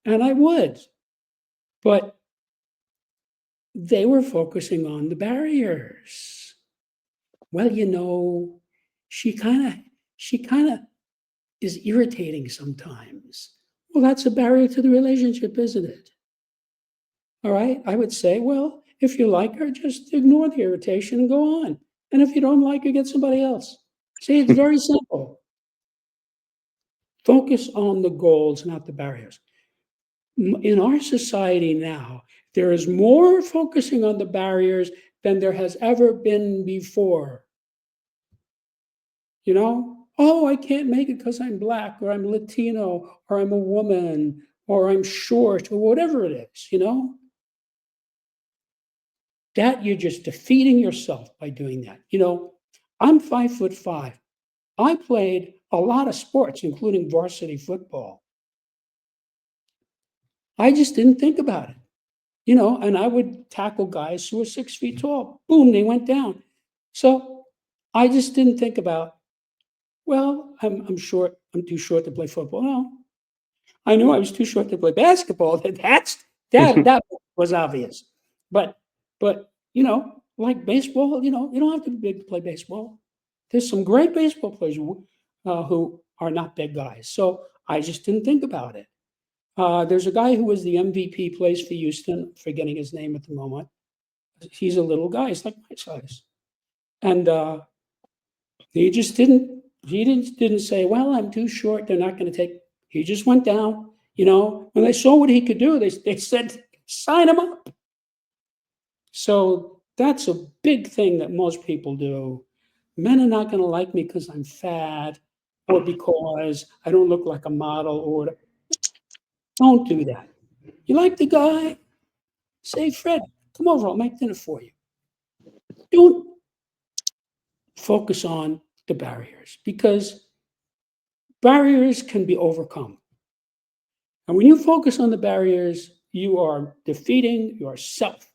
And I would. But they were focusing on the barriers. Well, she kind of is irritating sometimes. Well, that's a barrier to the relationship, isn't it? All right. I would say, well, if you like her, just ignore the irritation and go on. And if you don't like her, get somebody else. See, it's very simple. Focus on the goals, not the barriers. In our society now, there is more focusing on the barriers than there has ever been before. Oh, I can't make it because I'm Black, or I'm Latino, or I'm a woman, or I'm short, or whatever it is, that you're just defeating yourself by doing that. I'm 5'5". I played a lot of sports, including varsity football. I just didn't think about it, and I would tackle guys who were 6 feet tall. Boom, they went down. So I just didn't think about, well, I'm short. I'm too short to play football. No, I knew I was too short to play basketball. That was obvious. But like baseball, you don't have to be big to play baseball. There's some great baseball players who are not big guys. So I just didn't think about it. There's a guy who was the MVP, plays for Houston, forgetting his name at the moment. He's a little guy. He's like my size. And he didn't say, well, I'm too short. They're not going to take. He just went down. When they saw what he could do, they said, sign him up. So that's a big thing that most people do. Men are not going to like me because I'm fat or because I don't look like a model or whatever. Don't do that. You like the guy? Say, Fred, come over. I'll make dinner for you. Don't focus on the barriers, because barriers can be overcome. And when you focus on the barriers, you are defeating yourself.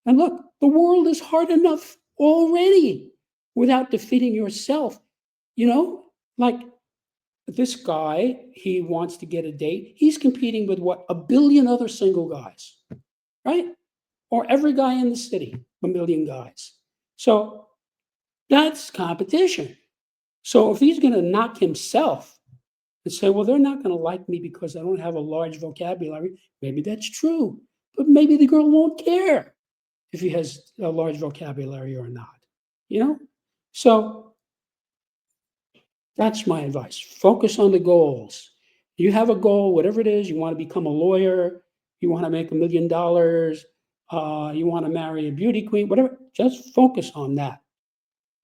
And look, the world is hard enough already without defeating yourself. Like this guy, he wants to get a date. He's competing with what? 1 billion other single guys, right? Or every guy in the city, 1 million guys. So that's competition. So if he's going to knock himself and say, well, they're not going to like me because I don't have a large vocabulary, maybe that's true. But maybe the girl won't care if he has a large vocabulary or not, So that's my advice. Focus on the goals. You have a goal, whatever it is. You want to become a lawyer. You want to make $1 million. You want to marry a beauty queen, whatever. Just focus on that.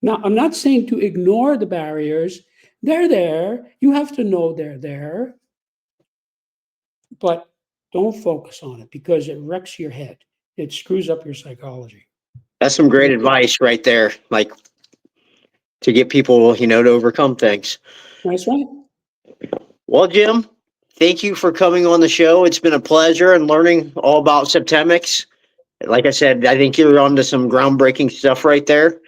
Now, I'm not saying to ignore the barriers. They're there. You have to know they're there. But don't focus on it, because it wrecks your head. It screws up your psychology. That's some great advice right there. Like, to get people, to overcome things. That's right. Well, Jim, thank you for coming on the show. It's been a pleasure and learning all about Septemics. Like I said, I think you're onto some groundbreaking stuff right there.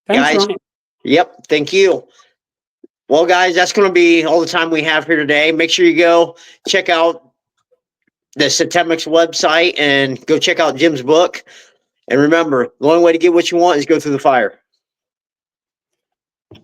Thanks, guys. Ryan. Yep. Thank you. Well, guys, that's going to be all the time we have here today. Make sure you go check out the Septemics website and go check out Jim's book. And remember, the only way to get what you want is go through the fire.